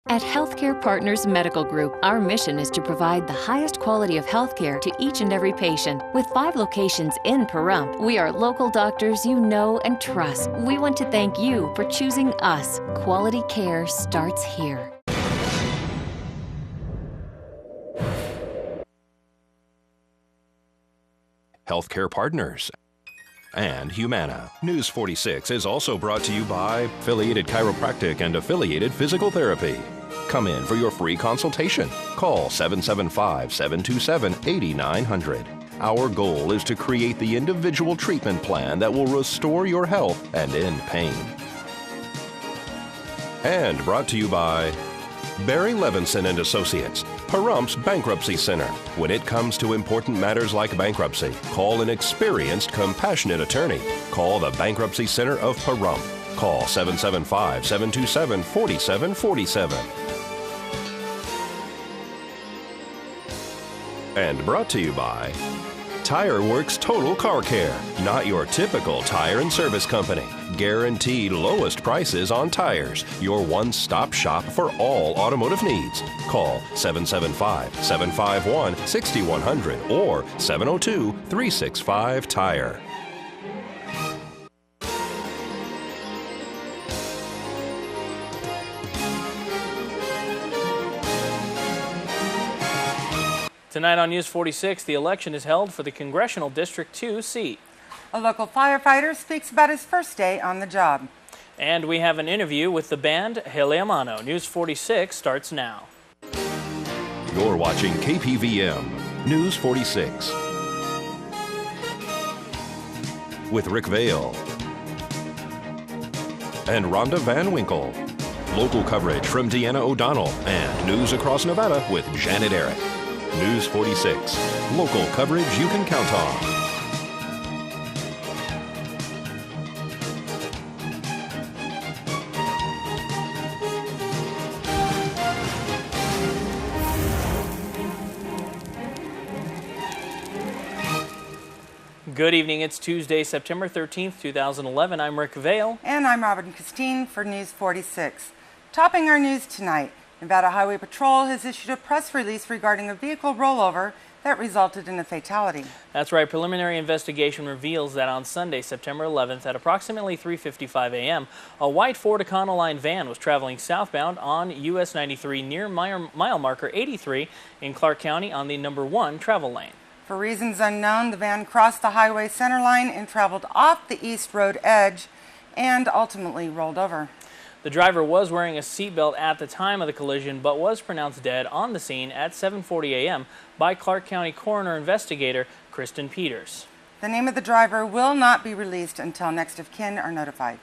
At Healthcare Partners Medical Group, our mission is to provide the highest quality of healthcare to each and every patient. With 5 locations in Pahrump, we are local doctors you know and trust. We want to thank you for choosing us. Quality care starts here. Healthcare Partners and Humana. News 46 is also brought to you by Affiliated Chiropractic and Affiliated Physical Therapy. Come in for your free consultation. Call 775-727-8900. Our goal is to create the individual treatment plan that will restore your health and end pain. And brought to you by Barry Levinson and Associates, Pahrump's Bankruptcy Center. When it comes to important matters like bankruptcy, call an experienced, compassionate attorney. Call the Bankruptcy Center of Pahrump. Call 775-727-4747. And brought to you by Tire Works Total Car Care. Not your typical tire and service company. Guaranteed lowest prices on tires. Your one-stop shop for all automotive needs. Call 775-751-6100 or 702-365-TIRE. Tonight on News 46, the election is held for the Congressional District 2 seat. A local firefighter speaks about his first day on the job. And we have an interview with the band Heleamano. News 46 starts now. You're watching KPVM News 46 with Rick Vale and Rhonda Van Winkle. Local coverage from Deanna O'Donnell and news across Nevada with Janet Eric. News 46, local coverage you can count on. Good evening. It's Tuesday, September 13th, 2011. I'm Rick Vale. And I'm Robin Christine for News 46. Topping our news tonight, Nevada Highway Patrol has issued a press release regarding a vehicle rollover that resulted in a fatality. That's right. Preliminary investigation reveals that on Sunday, September 11th at approximately 3:55 a.m., a white Ford Econoline van was traveling southbound on US 93 near mile marker 83 in Clark County on the number 1 travel lane. For reasons unknown, the van crossed the highway center line and traveled off the east road edge and ultimately rolled over. The driver was wearing a seatbelt at the time of the collision, but was pronounced dead on the scene at 7:40 a.m. by Clark County coroner investigator Kristen Peters. The name of the driver will not be released until next of kin are notified.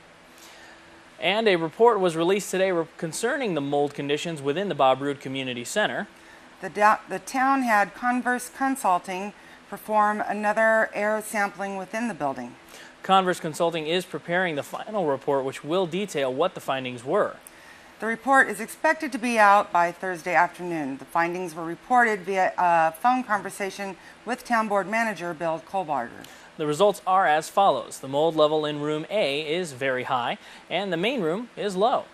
And a report was released today concerning the mold conditions within the Bob Roode Community Center. The town had Converse Consulting perform another air sampling within the building. Converse Consulting is preparing the final report, which will detail what the findings were. The report is expected to be out by Thursday afternoon. The findings were reported via a phone conversation with Town Board Manager Bill Kohbarger. The results are as follows. The mold level in room A is very high, and the main room is low.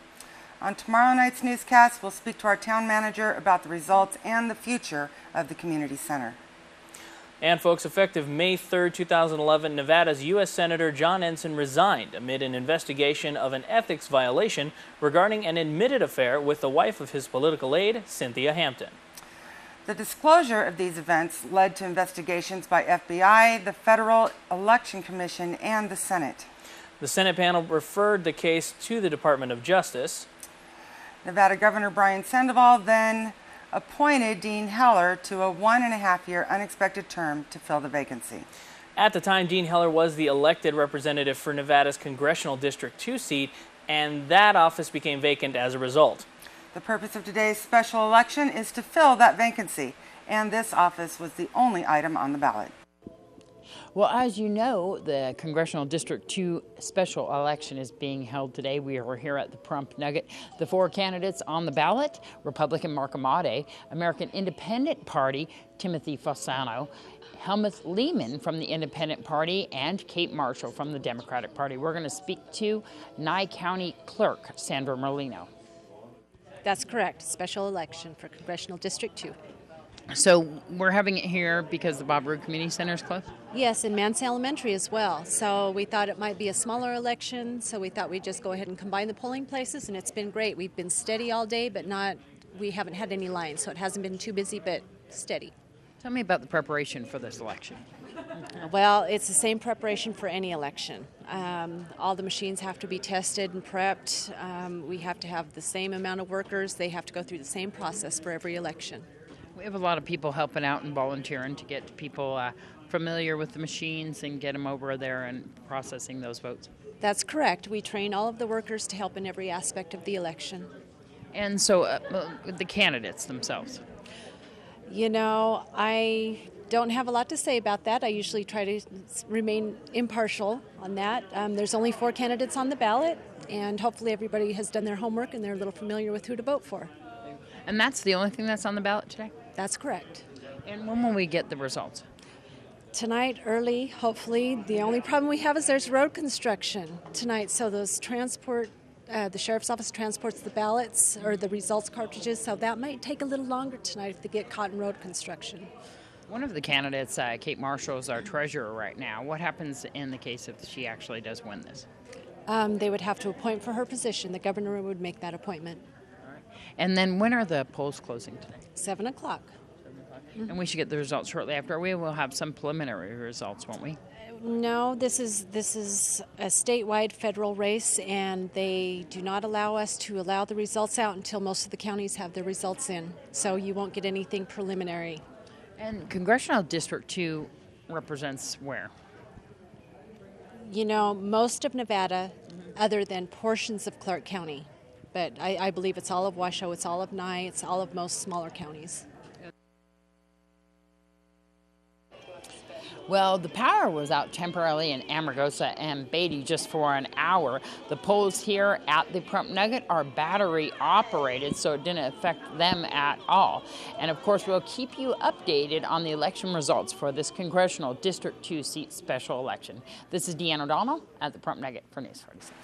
On tomorrow night's newscast, we'll speak to our town manager about the results and the future of the community center. And folks, effective May 3rd, 2011, Nevada's U.S. Senator John Ensign resigned amid an investigation of an ethics violation regarding an admitted affair with the wife of his political aide, Cynthia Hampton. The disclosure of these events led to investigations by FBI, the Federal Election Commission, and the Senate. The Senate panel referred the case to the Department of Justice. Nevada Governor Brian Sandoval then appointed Dean Heller to a 1.5-year unexpected term to fill the vacancy. At the time, Dean Heller was the elected representative for Nevada's Congressional District 2 seat, and that office became vacant as a result. The purpose of today's special election is to fill that vacancy, and this office was the only item on the ballot. Well, as you know, the Congressional District 2 special election is being held today. We are here at the Pahrump Nugget. The 4 candidates on the ballot: Republican Mark Amade, American Independent Party Timothy Fasano, Helmuth Lehman from the Independent Party, and Kate Marshall from the Democratic Party. We're going to speak to Nye County Clerk Sandra Merlino. That's correct. Special election for Congressional District 2. So we're having it here because the Bob Roode Community Center is closed? Yes, and Manse Elementary as well. So we thought it might be a smaller election, so we thought we'd just go ahead and combine the polling places, and it's been great. We've been steady all day, but we haven't had any lines, so it hasn't been too busy, but steady. Tell me about the preparation for this election. Well, it's the same preparation for any election. All the machines have to be tested and prepped. We have to have the same amount of workers. They have to go through the same process for every election. We have a lot of people helping out and volunteering to get people familiar with the machines and get them over there and processing those votes. That's correct. We train all of the workers to help in every aspect of the election. And so the candidates themselves. You know, I don't have a lot to say about that. I usually try to remain impartial on that. There's only 4 candidates on the ballot, and hopefully everybody has done their homework and they're a little familiar with who to vote for. And that's the only thing that's on the ballot today? That's correct. And when will we get the results? Tonight, early, hopefully. The only problem we have is there's road construction tonight, so those the sheriff's office transports the ballots or the results cartridges, so that might take a little longer tonight if they get caught in road construction. One of the candidates, Kate Marshall, is our treasurer right now. What happens in the case if she actually does win this? They would have to appoint for her position. The governor would make that appointment. All right. And then when are the polls closing today? 7 o'clock. Mm-hmm. And we should get the results shortly after. We will have some preliminary results, won't we? No, this is a statewide federal race, and they do not allow us to allow the results out until most of the counties have their results in. So you won't get anything preliminary. And Congressional District 2 represents where? You know, most of Nevada, other than portions of Clark County. But I believe it's all of Washoe, it's all of Nye, it's all of most smaller counties. Well, the power was out temporarily in Amargosa and Beatty just for an hour. The polls here at the Prump Nugget are battery operated, so it didn't affect them at all. And of course, we'll keep you updated on the election results for this Congressional District 2 seat special election. This is Deanne O'Donnell at the Prump Nugget for News 46.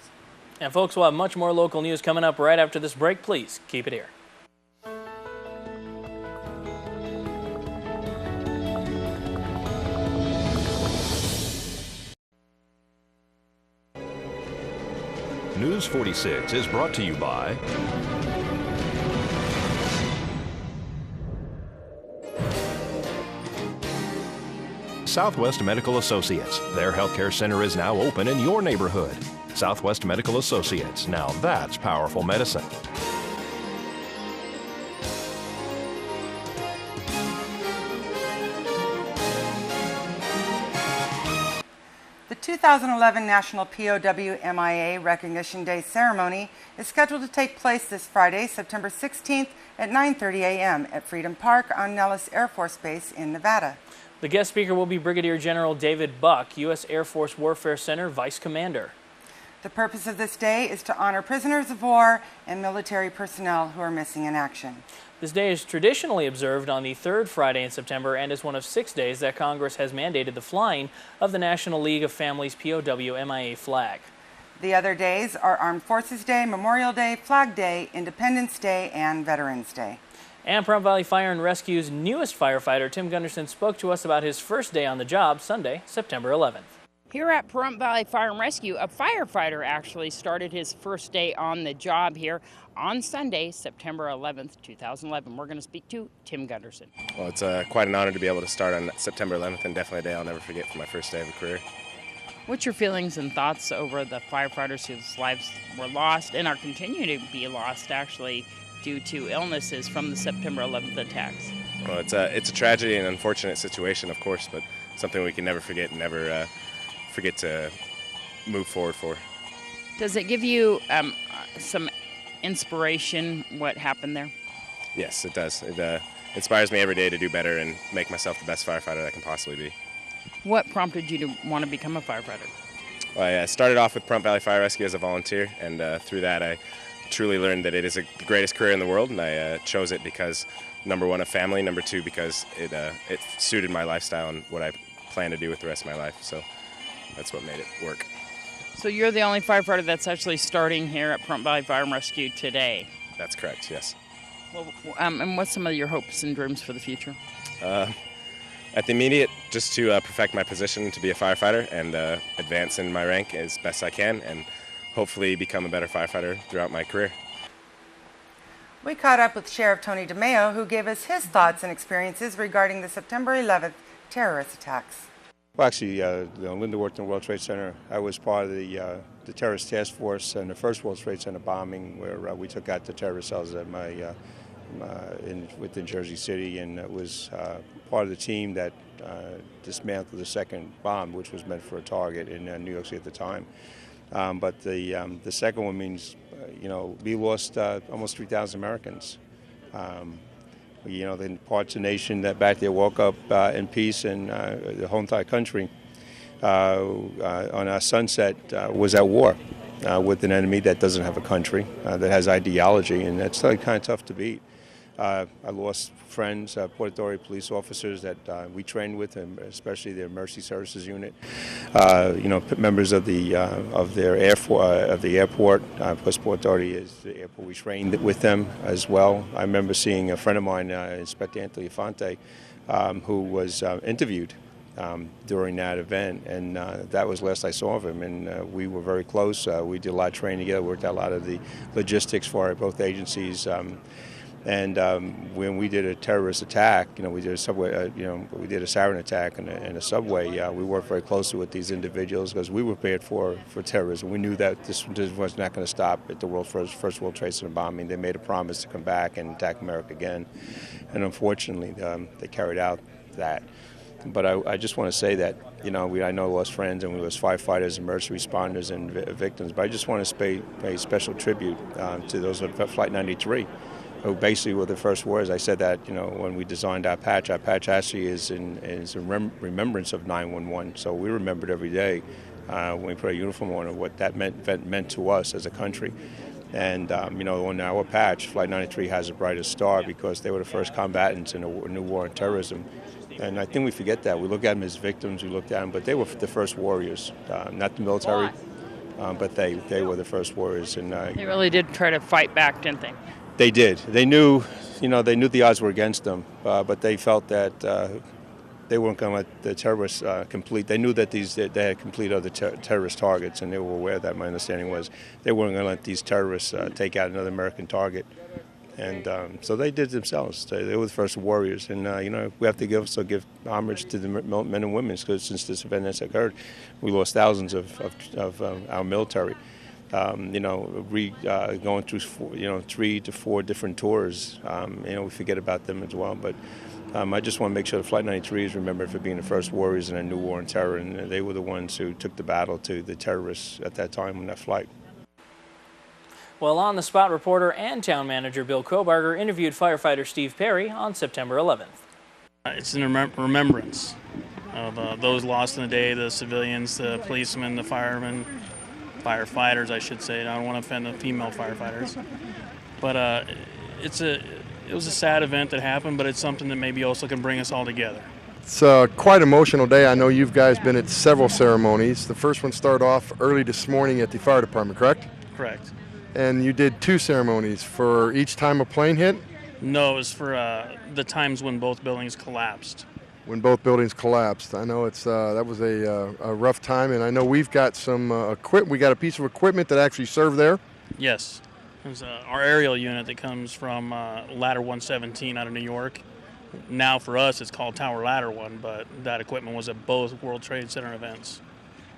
And folks, we'll have much more local news coming up right after this break. Please keep it here. News 46 is brought to you by Southwest Medical Associates. Their healthcare center is now open in your neighborhood. Southwest Medical Associates. Now that's powerful medicine. The 2011 National POW-MIA Recognition Day ceremony is scheduled to take place this Friday, September 16th at 9:30 a.m. at Freedom Park on Nellis Air Force Base in Nevada. The guest speaker will be Brigadier General David Buck, U.S. Air Force Warfare Center Vice Commander. The purpose of this day is to honor prisoners of war and military personnel who are missing in action. This day is traditionally observed on the third Friday in September and is one of 6 days that Congress has mandated the flying of the National League of Families POW-MIA flag. The other days are Armed Forces Day, Memorial Day, Flag Day, Independence Day, and Veterans Day. And Pahrump Valley Fire and Rescue's newest firefighter, Tim Gunderson, spoke to us about his first day on the job, Sunday, September 11th. Here at Pahrump Valley Fire and Rescue, a firefighter actually started his first day on the job here on Sunday, September 11th, 2011. We're going to speak to Tim Gunderson. Well, it's quite an honor to be able to start on September 11th, and definitely a day I'll never forget for my first day of a career. What's your feelings and thoughts over the firefighters whose lives were lost and are continuing to be lost, actually, due to illnesses from the September 11th attacks? Well, it's a tragedy and unfortunate situation, of course, but something we can never forget and never forget to move forward for. Does it give you some inspiration, what happened there? Yes, it does. It inspires me every day to do better and make myself the best firefighter I can possibly be. What prompted you to want to become a firefighter? Well, I started off with Pahrump Valley Fire Rescue as a volunteer, and through that I truly learned that it is the greatest career in the world, and I chose it because, number one, of family, number two, because it suited my lifestyle and what I plan to do with the rest of my life. So that's what made it work. So you're the only firefighter that's actually starting here at Pahrump Valley Fire and Rescue today? That's correct, yes. Well, and what's some of your hopes and dreams for the future? At the immediate, just to perfect my position to be a firefighter and advance in my rank as best I can, and hopefully become a better firefighter throughout my career. We caught up with Sheriff Tony DeMeo, who gave us his thoughts and experiences regarding the September 11th terrorist attacks. Well, actually, Linda worked in the World Trade Center. I was part of the terrorist task force in the first World Trade Center bombing, where we took out the terrorist cells at within Jersey City, and it was part of the team that dismantled the second bomb, which was meant for a target in New York City at the time. But the second one means, we lost almost 3,000 Americans. The parts of the nation that back there woke up in peace, and the whole entire country on our sunset was at war with an enemy that doesn't have a country, that has ideology, and that's kind of tough to beat. I lost friends, Port Authority police officers that we trained with, and especially their Mercy Services unit. Members of the airport. Plus, Port Authority is the airport. We trained with them as well. I remember seeing a friend of mine, Inspector Anthony Fonte, who was interviewed during that event, and that was last I saw of him. And we were very close. We did a lot of training together. Worked out a lot of the logistics for both agencies. And when we did a terrorist attack, we did a subway, we did a siren attack in a subway. We worked very closely with these individuals because we were prepared for terrorism. We knew that this was not going to stop at the first World Trade Center bombing. They made a promise to come back and attack America again, and unfortunately, they carried out that. But I just want to say that, I know we lost friends, and we lost firefighters and emergency responders and victims. But I just want to pay special tribute to those of Flight 93. Who basically were the first warriors. I said that, when we designed our patch actually is a remembrance of 9/11. So we remembered every day when we put a uniform on, what that meant to us as a country. And, on our patch, Flight 93 has the brightest star because they were the first combatants in a new war on terrorism. And I think we forget that. We look at them as victims, we look at them, but they were the first warriors, not the military, but they were the first warriors. And they really did try to fight back, didn't they? They did. They knew, they knew the odds were against them, but they felt that they weren't going to let the terrorists complete. They knew that they had completed other terrorist targets, and they were aware that. My understanding was they weren't going to let these terrorists take out another American target, and so they did themselves. They were the first warriors, and we have to give homage to the men and women, because since this event has occurred, we lost thousands of our military. Going through 3 to 4 different tours, we forget about them as well. But I just want to make sure that Flight 93 is remembered for being the first warriors in a new war on terror, and they were the ones who took the battle to the terrorists at that time on that flight. Well, on-the-spot reporter and town manager Bill Kohbarger interviewed firefighter Steve Perry on September 11th. It's in remembrance of those lost in the day, the civilians, the policemen, the firemen, firefighters, I should say. I don't want to offend the female firefighters. But it was a sad event that happened, but it's something that maybe also can bring us all together. It's quite an emotional day. I know you guys been at several ceremonies. The first one started off early this morning at the fire department, correct? Correct. And you did 2 ceremonies for each time a plane hit? No, it was for the times when both buildings collapsed. When both buildings collapsed. I know that was a rough time, and I know we've got some equipment. We got a piece of equipment that actually served there. Yes, it was our aerial unit that comes from Ladder 117 out of New York. Now for us, it's called Tower Ladder 1, but that equipment was at both World Trade Center events.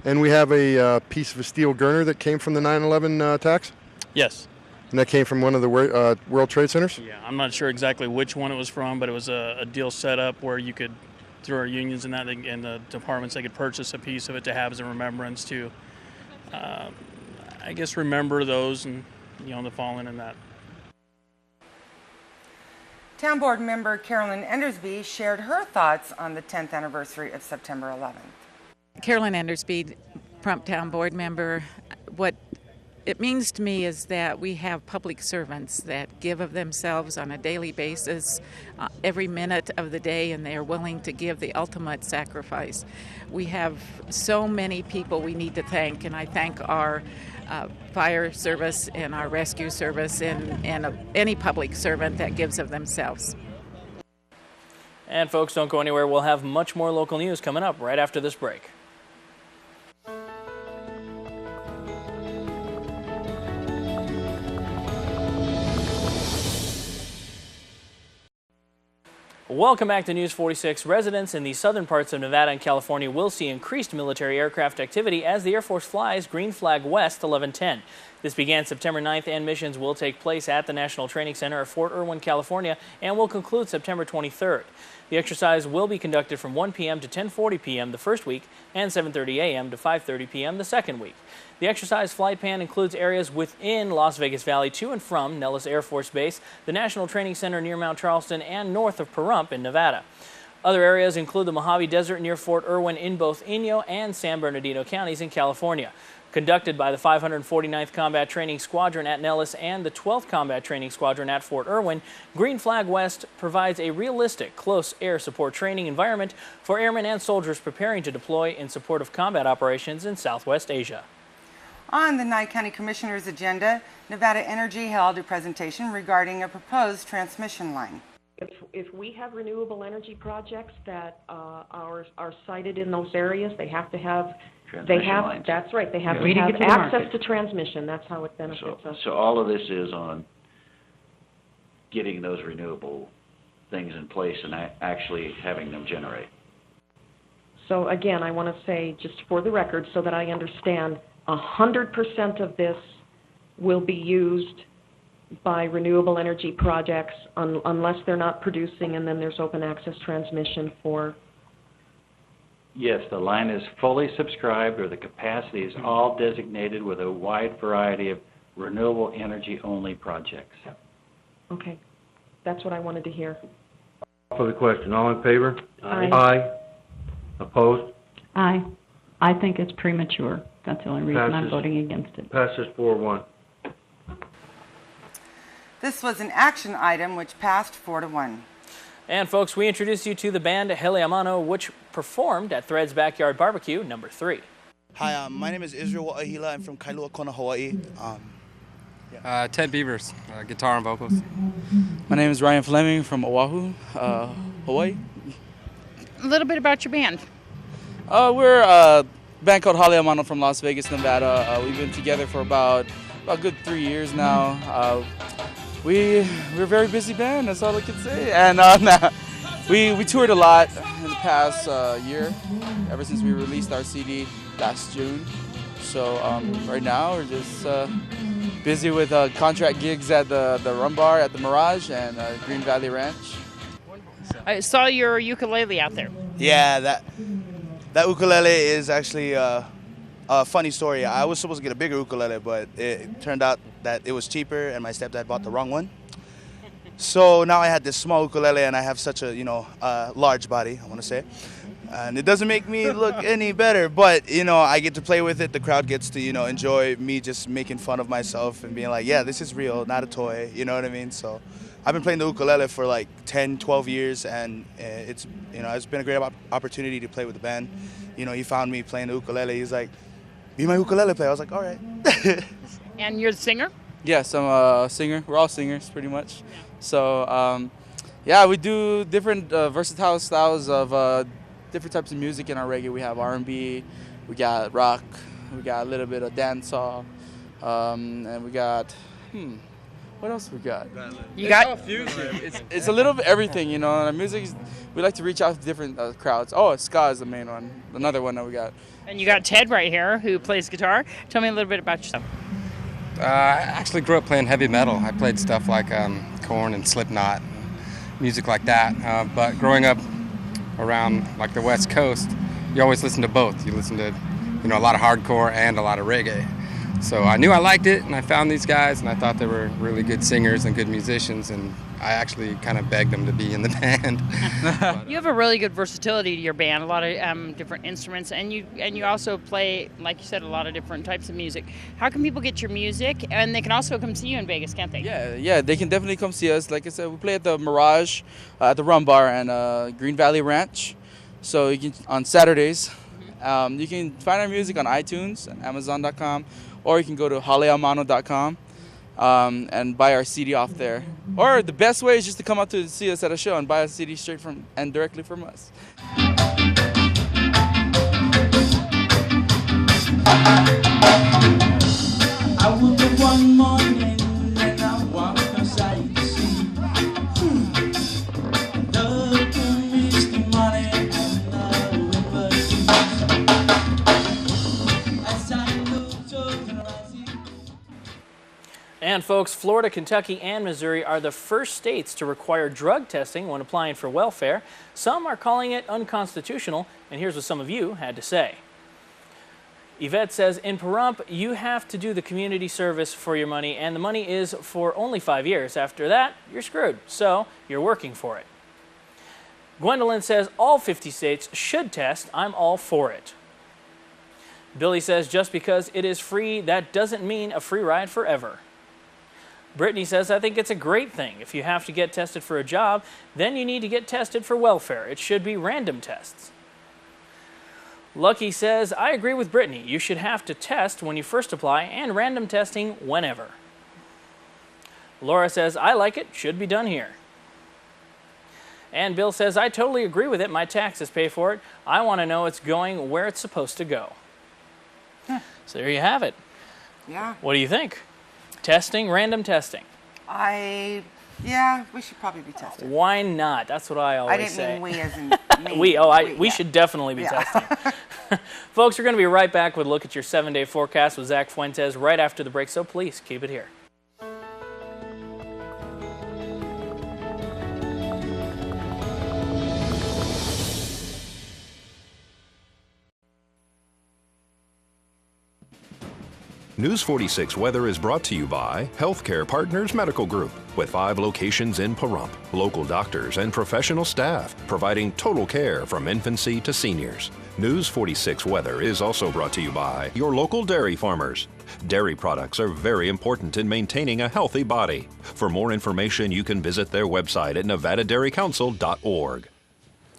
And we have a piece of a steel girder that came from the 9/11 attacks. Yes. And that came from one of the World Trade Centers. Yeah, I'm not sure exactly which one it was from, but it was a deal set up where you could, through our unions and the departments, they could purchase a piece of it to have as a remembrance to, remember those and, the fallen in that. Town Board member Carolyn Endersby shared her thoughts on the 10th anniversary of September 11th. Carolyn Endersby, Prump Town Board member. What it means to me is that we have public servants that give of themselves on a daily basis, every minute of the day, and they are willing to give the ultimate sacrifice. We have so many people we need to thank, and I thank our fire service and our rescue service and any public servant that gives of themselves. And folks, don't go anywhere. We'll have much more local news coming up right after this break. Welcome back to News 46. Residents in the southern parts of Nevada and California will see increased military aircraft activity as the Air Force flies Green Flag West 1110. This began September 9th, and missions will take place at the National Training Center at Fort Irwin, California, and will conclude September 23rd. The exercise will be conducted from 1 p.m. to 10:40 p.m. the first week and 7:30 a.m. to 5:30 p.m. the second week. The exercise flight plan includes areas within Las Vegas Valley to and from Nellis Air Force Base, the National Training Center near Mount Charleston, and north of Pahrump in Nevada. Other areas include the Mojave Desert near Fort Irwin in both Inyo and San Bernardino counties in California. Conducted by the 549th Combat Training Squadron at Nellis and the 12th Combat Training Squadron at Fort Irwin, Green Flag West provides a realistic, close air support training environment for airmen and soldiers preparing to deploy in support of combat operations in Southwest Asia. On the Nye County Commissioner's agenda, Nevada Energy held a presentation regarding a proposed transmission line. If we have renewable energy projects that are cited in those areas, they have to have lines. That's right, they have to have access to transmission. That's how it benefits us. So all of this is on getting those renewable things in place and actually having them generate. So again, I want to say, just for the record, so that I understand, 100% of this will be used by renewable energy projects unless they're not producing, and then there's open access transmission for... Yes, the line is fully subscribed, or the capacity is all designated with a wide variety of renewable energy only projects. Okay, that's what I wanted to hear. For the question, all in favor? Aye. Aye. Opposed? Aye. I think it's premature. That's the only reason I'm Passes. voting against it. Passes 4-1. This was an action item which passed 4-1. And folks, we introduce you to the band Heleamano, which performed at Thread's Backyard Barbecue #3. Hi, my name is Israel Wa'ahila. I'm from Kailua Kona, Hawaii. Ted Beavers, guitar and vocals. My name is Ryan Fleming from Oahu, Hawaii. A little bit about your band. We're a band called Haleamano from Las Vegas, Nevada. We've been together for about a good 3 years now. We're a very busy band, that's all I can say. And we toured a lot in the past year, ever since we released our CD last June. So right now we're just busy with contract gigs at the Rum Bar, at the Mirage, and Green Valley Ranch. I saw your ukulele out there. Yeah, that ukulele is actually a funny story. I was supposed to get a bigger ukulele, but it turned out that it was cheaper, and my stepdad bought the wrong one. So now I had this small ukulele, and I have such a large body, I want to say. And it doesn't make me look any better, but I get to play with it. The crowd gets to enjoy me just making fun of myself and being like, yeah, this is real, not a toy. You know what I mean? So I've been playing the ukulele for like 10, 12 years, and it's been a great opportunity to play with the band. He found me playing the ukulele. He's like, be my ukulele player. I was like, all right. And you're the singer? Yes, I'm a singer. We're all singers, pretty much. So, yeah, we do different versatile styles of different types of music in our reggae. We have R&B, we got rock, we got a little bit of dancehall, and we got, what else we got? You got all fusion. It's a little bit everything, And our music, we like to reach out to different crowds. Oh, ska is the main one, another one that we got. And you got Ted right here who plays guitar. Tell me a little bit about yourself. I actually grew up playing heavy metal. I played stuff like Korn and Slipknot, music like that. But growing up around like the West Coast, you always listen to both. You listen to a lot of hardcore and a lot of reggae. So I knew I liked it, and I found these guys, and I thought they were really good singers and good musicians, and I actually kind of begged them to be in the band. You have a really good versatility to your band, a lot of different instruments, and you also play, like you said, a lot of different types of music. How can people get your music? And they can also come see you in Vegas, can't they? Yeah, they can definitely come see us. Like I said, we play at the Mirage, at the Rum Bar, and Green Valley Ranch. So you can on Saturdays. You can find our music on iTunes, Amazon.com, or you can go to hollyalmano.com and buy our CD off there. Or the best way is just to come out to see us at a show and buy a CD straight from and directly from us. I woke up one morning and I walked outside to see. Love can reach the money and the river keys. As I looked over the horizon. And folks, Florida, Kentucky, and Missouri are the first states to require drug testing when applying for welfare. Some are calling it unconstitutional, and here's what some of you had to say. Yvette says, in Pahrump, you have to do the community service for your money, and the money is for only 5 years. After that, you're screwed, so you're working for it. Gwendolyn says, all 50 states should test. I'm all for it. Billy says, just because it is free, that doesn't mean a free ride forever. Brittany says, I think it's a great thing. If you have to get tested for a job, then you need to get tested for welfare. It should be random tests. Lucky says, I agree with Brittany. You should have to test when you first apply and random testing whenever. Laura says, I like it. Should be done here. And Bill says, I totally agree with it. My taxes pay for it. I want to know it's going where it's supposed to go. So there you have it. Yeah. What do you think? Testing, random testing. Yeah, we should probably be tested. Why not? That's what I always say. I didn't mean we as in me. We should definitely be testing. Folks, we're going to be right back with a look at your 7-day forecast with Zach Fuentes right after the break, so please keep it here. News 46 Weather is brought to you by Healthcare Partners Medical Group, with 5 locations in Pahrump. Local doctors and professional staff providing total care from infancy to seniors. News 46 Weather is also brought to you by your local dairy farmers. Dairy products are very important in maintaining a healthy body. For more information, you can visit their website at nevadadairycouncil.org.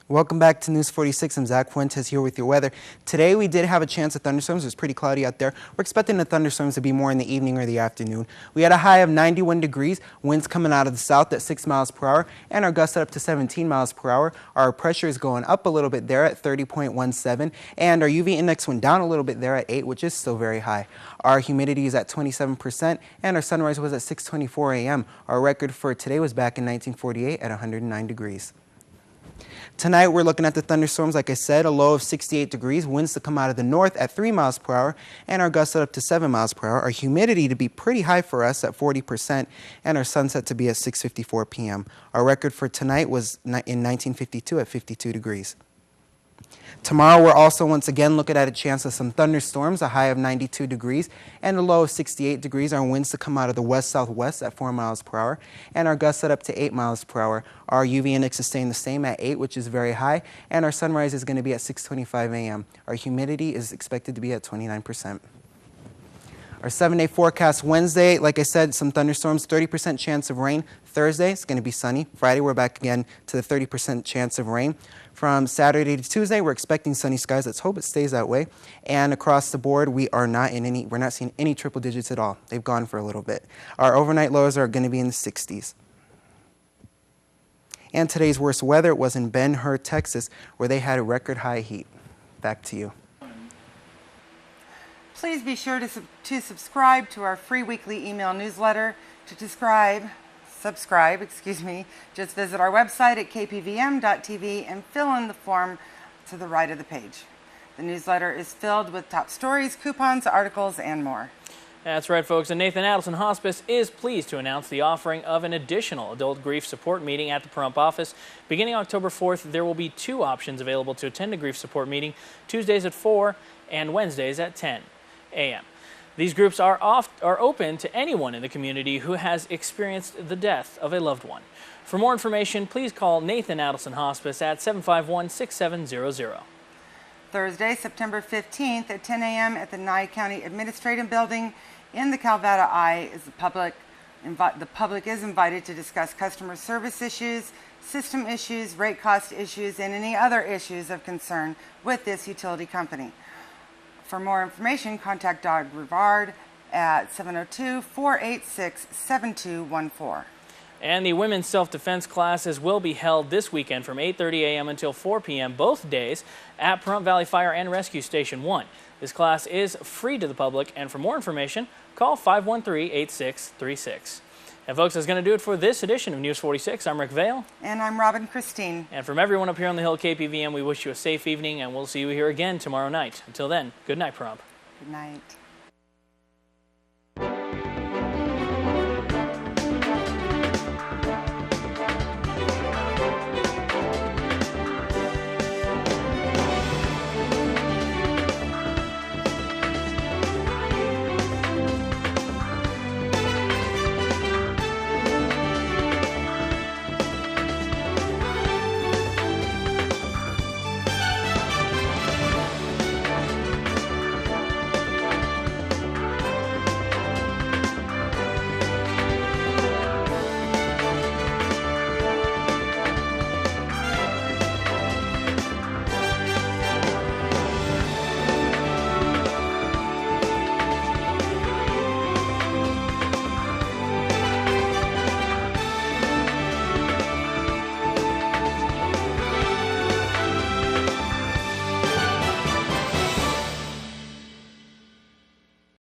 Welcome back to News 46. I'm Zach Fuentes here with your weather. Today we did have a chance of thunderstorms. It was pretty cloudy out there. We're expecting the thunderstorms to be more in the evening or the afternoon. We had a high of 91 degrees, winds coming out of the south at 6 miles per hour, and our gusts up to 17 miles per hour. Our pressure is going up a little bit there at 30.17, and our UV index went down a little bit there at 8, which is still very high. Our humidity is at 27%, and our sunrise was at 6:24 a.m. Our record for today was back in 1948 at 109 degrees. Tonight we're looking at the thunderstorms, like I said, a low of 68 degrees, winds to come out of the north at 3 miles per hour, and our gusts up to 7 miles per hour. Our humidity to be pretty high for us at 40%, and our sunset to be at 6:54 p.m. Our record for tonight was in 1952 at 52 degrees. Tomorrow we're also once again looking at a chance of some thunderstorms, a high of 92 degrees and a low of 68 degrees. Our winds to come out of the west-southwest at 4 miles per hour, and our gusts set up to 8 miles per hour. Our UV index is staying the same at 8, which is very high, and our sunrise is going to be at 6:25 a.m. Our humidity is expected to be at 29%. Our 7-day forecast Wednesday, like I said, some thunderstorms, 30% chance of rain. Thursday, it's going to be sunny. Friday, we're back again to the 30% chance of rain. From Saturday to Tuesday, we're expecting sunny skies. Let's hope it stays that way. And across the board, we're not seeing any triple digits at all. They've gone for a little bit. Our overnight lows are going to be in the 60s. And today's worst weather was in Ben Hur, Texas, where they had a record high heat. Back to you. Please be sure to subscribe to our free weekly email newsletter. To subscribe, just visit our website at KPVM.TV and fill in the form to the right of the page. The newsletter is filled with top stories, coupons, articles, and more. That's right, folks, and Nathan Adelson Hospice is pleased to announce the offering of an additional adult grief support meeting at the Pahrump office. Beginning October 4th, there will be 2 options available to attend a grief support meeting, Tuesdays at 4 and Wednesdays at 10 a.m. These groups are open to anyone in the community who has experienced the death of a loved one. For more information, please call Nathan Adelson Hospice at 751-6700. Thursday, September 15th at 10 a.m. at the Nye County Administrative Building in the Calvada I is the public is invited to discuss customer service issues, system issues, rate cost issues, and any other issues of concern with this utility company. For more information, contact Doug Rivard at 702-486-7214. And the women's self-defense classes will be held this weekend from 8:30 a.m. until 4 p.m. both days at Pahrump Valley Fire and Rescue Station 1. This class is free to the public, and for more information, call 513-8636. And folks, that's going to do it for this edition of News 46. I'm Rick Vale. And I'm Robin Christine. And from everyone up here on the Hill KPVM, we wish you a safe evening, and we'll see you here again tomorrow night. Until then, good night, Pahrump. Good night.